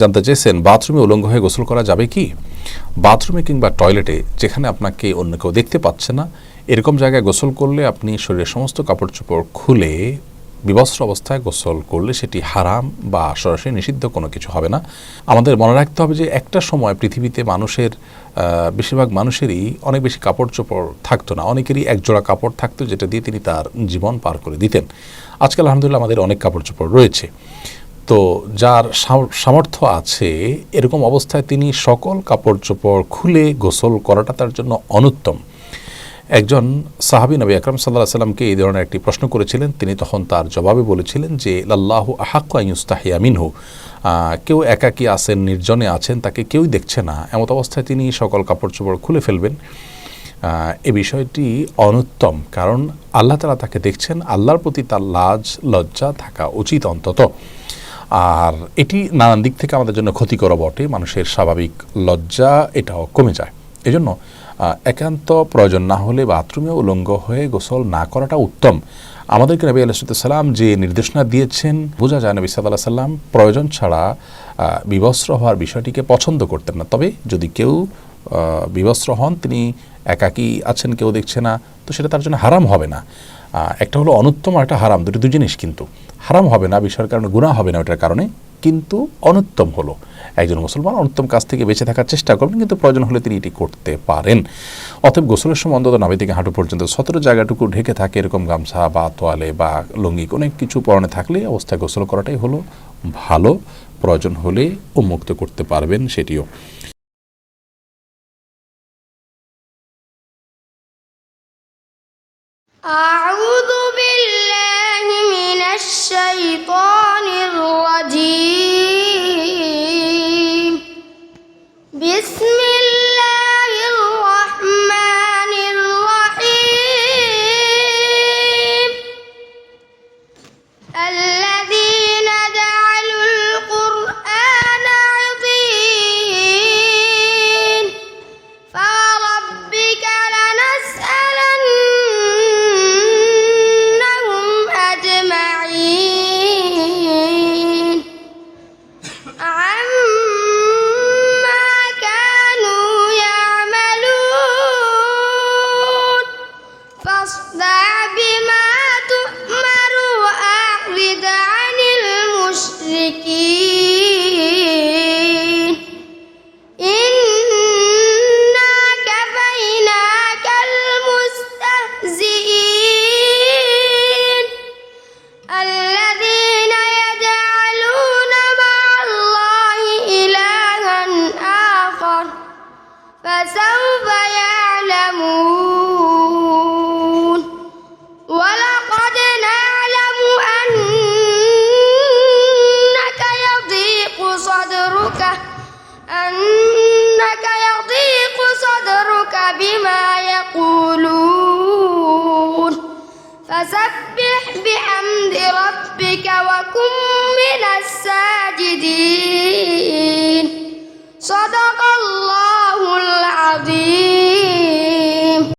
জানতে চেয়েছেন বাথরুমে উলঙ্গ হয়ে গোসল করা যাবে কি? বাথরুমে কিংবা টয়লেটে যেখানে আপনাকে অন্য কেউ দেখতে পাচ্ছে না এরকম জায়গায় গোসল করলে আপনি শরীরের সমস্ত কাপড় চোপড় খুলে বিবস্ত্র অবস্থায় গোসল করলে সেটি হারাম বা সরাসরি নিষিদ্ধ কোনো কিছু হবে না। আমাদের মনে রাখতে হবে যে একটা সময় পৃথিবীতে মানুষের বেশিরভাগ মানুষেরই অনেক বেশি কাপড় চোপড় থাকতো না, অনেকেরই একজোড়া কাপড় থাকতো যেটা দিয়ে তিনি তার জীবন পার করে দিতেন। আজকাল আলহামদুলিল্লাহ আমাদের অনেক কাপড় চোপড় রয়েছে। তো যার সামর্থ্য আছে এরকম অবস্থায় তিনি সকল কাপড় চোপড় খুলে গোসল করাটা তার জন্য অনুত্তম। একজন সাহাবী নবী আকরাম সাল্লাল্লাহু আলাইহি সাল্লামকে এই ধরনের একটি প্রশ্ন করেছিলেন, তিনি তখন তার জবাবে বলেছিলেন যে লাল্লাহু আহাক্কু আন ইউস্তাহিয়া মিনহু, কেউ একাকী আছেন, নির্জনে আছেন, তাকে কেউই দেখছে না, এমত অবস্থায় তিনি সকল কাপড় চোপড় খুলে ফেলবেন। এ বিষয়টি অনুত্তম, কারণ আল্লাহ তাআলা তাকে দেখছেন, আল্লাহর প্রতি তার লাজ লজ্জা থাকা উচিত অন্তত। আর এটি নানান দিক থেকে আমাদের জন্য ক্ষতিকর বটে, মানুষের স্বাভাবিক লজ্জা এটাও কমে যায়। এজন্য একান্ত প্রয়োজন না হলে বাথরুমে উলঙ্গ হয়ে গোসল না করাটা উত্তম। আমাদেরকে নবী আলাইহিস সালাম যে নির্দেশনা দিয়েছেন, বোঝা যায় নবী সাল্লাল্লাহু আলাইহি সাল্লাম প্রয়োজন ছাড়া বিবস্ত্র হওয়ার বিষয়টিকে পছন্দ করতেন না। তবে যদি কেউ বিবস্ত্র হন, তিনি একাকী আছেন, কেউ দেখছে না, তো সেটা তার জন্য হারাম হবে না। একটা হলো অনুত্তম আর একটা হারাম, দুটো জিনিস, কিন্তু হারাম হবে না বিষয়ের কারণে, গুনাহ হবে না ওটার কারণে, কিন্তু অনুত্তম হলো একজন মুসলমান অনুত্তম কাজ থেকে বেঁচে থাকার চেষ্টা করবেন, কিন্তু প্রয়োজন হলে তিনি এটি করতে পারেন। অতএব গোসলের সময় অন্তত নাভি থেকে হাঁটু পর্যন্ত সতর জায়গাটুকু ঢেকে থাকে এরকম গামছা বা তোয়ালে বা লুঙ্গি কোনো কিছু পরনে থাকলে অবস্থায় গোসল করাটাই হলো ভালো। প্রয়োজন হলে উন্মুক্ত করতে পারবেন সেটিও। আউযু বিল্লাহি মিনাশ শাইতানির রাজীম। বিসমিল্লাহির রাহমানির রাহিম। আল্লাযীনা জা'আলুল কুরআনা 'আযীম। ফারাব্বিকা লানাসআলান্নাহুম আজমাঈন আম্মা কানু ইয়া'মালুন। ফাসদা' বিমা তু'মারু ওয়া'রিদ আনিল মুশরিকিন। ইন্না কাফাইনাকাল মুস্তাহজিঈন। আল্লাযীনা ইয়াজআলুনা মা'আল্লাহি ইলাহান আখার ফাসাওফা ইয়া'লামুন। ওয়ালাকাদ না'লামু আন্নাকা ইয়াযীকু সাদরুকা বিমা ইয়াকুলুন। ফাসাব্বিহ বিহামদি রাব্বিকা ওয়া কুন মিনাস সাজিদিন।